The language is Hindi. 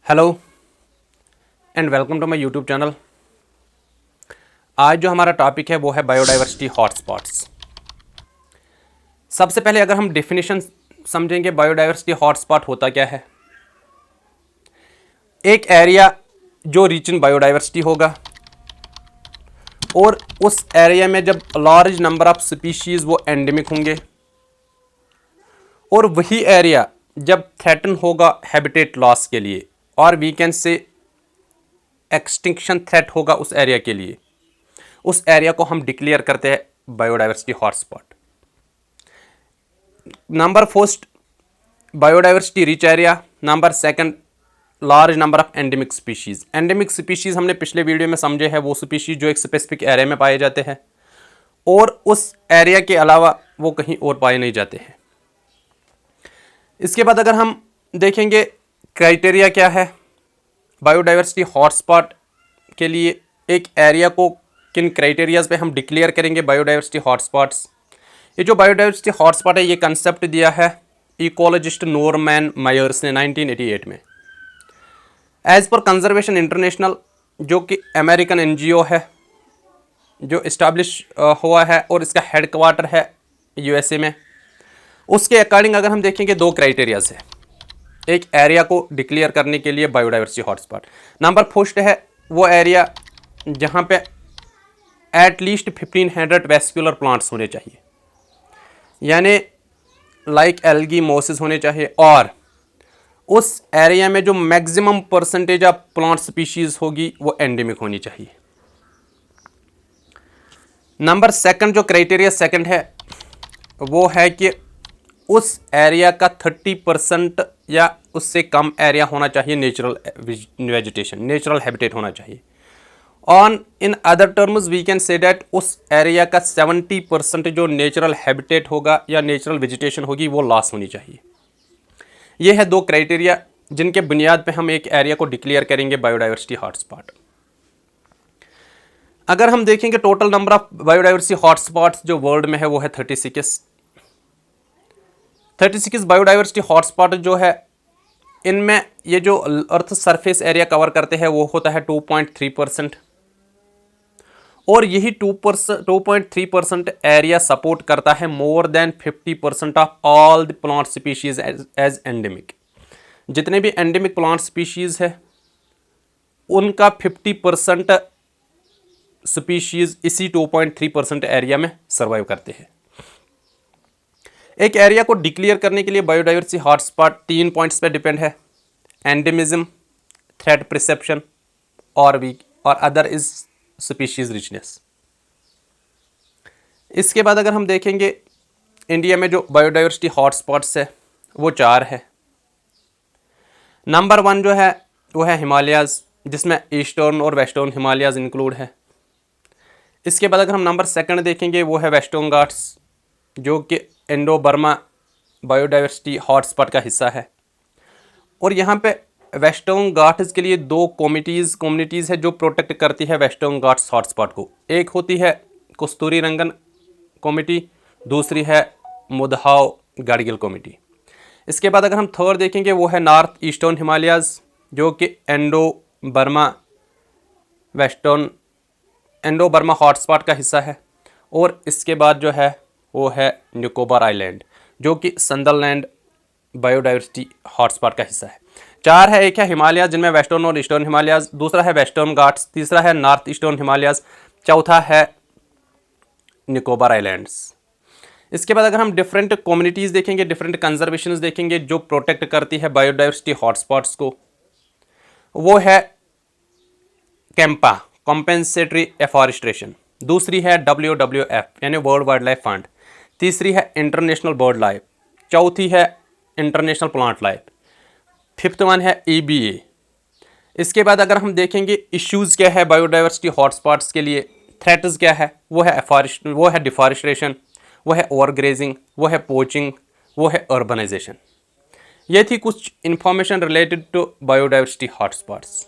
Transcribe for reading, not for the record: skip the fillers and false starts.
Hello and welcome to my YouTube channel. आज जो हमारा टॉपिक है वो है बायोडाइवर्सिटी हॉटस्पॉट्स। सबसे पहले अगर हम डेफिनेशन समझेंगे, बायोडाइवर्सिटी हॉटस्पॉट होता क्या है। एक एरिया जो रिच इन बायोडाइवर्सिटी होगा और उस एरिया में जब लार्ज नंबर ऑफ स्पीशीज़ वो एंडेमिक होंगे, और वही एरिया जब थ्रेटन होगा हैबिटेट लॉस के लिए, और we can say extinction threat होगा उस एरिया के लिए, उस एरिया को हम डिक्लेयर करते हैं biodiversity hotspot. Number first, biodiversity rich area. Number second, large number of endemic species. Endemic species हमने पिछले वीडियो में समझे हैं, वो स्पीशीज़ जो एक स्पेसिफिक एरिया में पाए जाते हैं और उस एरिया के अलावा वो कहीं और पाए नहीं जाते हैं। इसके बाद अगर हम देखेंगे क्राइटेरिया क्या है बायोडाइवर्सिटी हॉटस्पॉट के लिए, एक एरिया को किन क्राइटेरियाज पे हम डिक्लेयर करेंगे बायोडाइवर्सिटी हॉटस्पॉट्स। ये जो बायोडाइवर्सिटी हॉटस्पॉट है, ये कंसेप्ट दिया है इकोलॉजिस्ट नॉर्मैन मायर्स ने 1988 में। एज पर कंजर्वेशन इंटरनेशनल, जो कि अमेरिकन एनजीओ है जो इस्टेब्लिश हुआ है और इसका हेडक्वार्टर है यूएसए में, उसके अकॉर्डिंग अगर हम देखेंगे दो क्राइटेरियाज है एक एरिया को डिक्लेयर करने के लिए बायोडाइवर्सिटी हॉटस्पॉट। नंबर फर्स्ट है वो एरिया जहाँ पे एटलीस्ट 1500 वेस्कुलर प्लांट्स होने चाहिए, यानी लाइक एल्गी मोसेस होने चाहिए, और उस एरिया में जो maximum percentage of plant species होगी वो एंडेमिक होनी चाहिए। नंबर सेकंड जो क्राइटेरिया सेकंड है वो है कि उस एरिया का 30% या उससे कम एरिया होना चाहिए नेचुरल वेजिटेशन, नेचुरल हैबिटेट होना चाहिए। On in other terms we can say that उस एरिया का 70% जो नेचुरल हैबिटेट होगा या नेचुरल वेजिटेशन होगी वो लॉस होनी चाहिए। ये है दो क्राइटेरिया जिनके बुनियाद पे हम एक एरिया को डिक्लेयर करेंगे बायोडाइवर्सिटी हॉटस्पॉट। अगर हम देखेंगे total number of biodiversity hotspots जो वर्ल्ड में है वो है 36 बायोडाइवर्सिटी हॉटस्पॉट जो है, इनमें ये जो अर्थ सरफेस एरिया कवर करते हैं वो होता है 2.3%, और यही 2.3% एरिया सपोर्ट करता है more than 50% of all the plant species as endemic. जितने भी एंडेमिक प्लांट स्पीशीज है उनका 50% स्पीशीज इसी 2.3% एरिया में सर्वाइव करते हैं। एक एरिया को डिक्लेयर करने के लिए बायोडाइवर्सिटी हॉटस्पॉट 3 पॉइंट्स पे डिपेंड है: एंडेमिज्म, थ्रेट परसेप्शन और अदर इज स्पीशीज रिचनेस। इसके बाद अगर हम देखेंगे इंडिया में जो बायोडाइवर्सिटी हॉटस्पॉट्स है वो 4 है। नंबर 1 जो है वो है हिमालयाज़, जिसमें ईस्टर्न और वेस्टर्न हिमालयाज़ इंक्लूड है। इसके बाद अगर हम नंबर 2 देखेंगे वो है वेस्टर्न घाट्स, जो कि इंडो बर्मा बायोडाइवर्सिटी हॉटस्पॉट का हिस्सा है। और यहाँ पे वेस्टर्न घाट्स के लिए 2 कम्युनिटीज़ है जो प्रोटेक्ट करती है वेस्टर्न घाट्स हॉटस्पॉट को। एक होती है कस्तूरी रंगन कमेटी, दूसरी है मुदहाव गाड़गिल कमेटी। इसके बाद अगर हम 3rd देखेंगे वो है नॉर्थ ईस्टर्न हिमालयाज़, जो कि इंडो बर्मा हॉटस्पॉट का हिस्सा है। और इसके बाद जो है वो है निकोबार आइलैंड, जो कि संदरलैंड बायोडाइवर्सिटी हॉटस्पॉट का हिस्सा है। 4 है, एक है हिमालयाज़ जिनमें वेस्टर्न और ईस्टर्न हिमालयाज़, दूसरा है वेस्टर्न घाट्स, तीसरा है नॉर्थ ईस्टर्न हिमालयाज़, चौथा है निकोबार आइलैंड्स। इसके बाद अगर हम डिफरेंट कम्युनिटीज़ देखेंगे, डिफरेंट कंजर्वेशंस देखेंगे जो प्रोटेक्ट करती है बायोडाइवर्सिटी हॉटस्पॉट्स को, वो है कैंपा कॉम्पेंसेटरी एफॉरेस्ट्रेशन, दूसरी है WWF यानी वर्ल्ड वाइल्ड लाइफ फंड, तीसरी है इंटरनेशनल बर्ड लाइफ, चौथी है international plant life, 5th one है EBA। इसके बाद अगर हम देखेंगे इश्यूज़ क्या है बायोडाइवर्सिटी हॉटस्पॉट्स के लिए, थ्रेट्स क्या है, वो है डिफॉरेस्टेशन, वो है ओवरग्रेजिंग, वो है पोचिंग, वो है अर्बनाइजेशन। ये थी कुछ information related to biodiversity hotspots.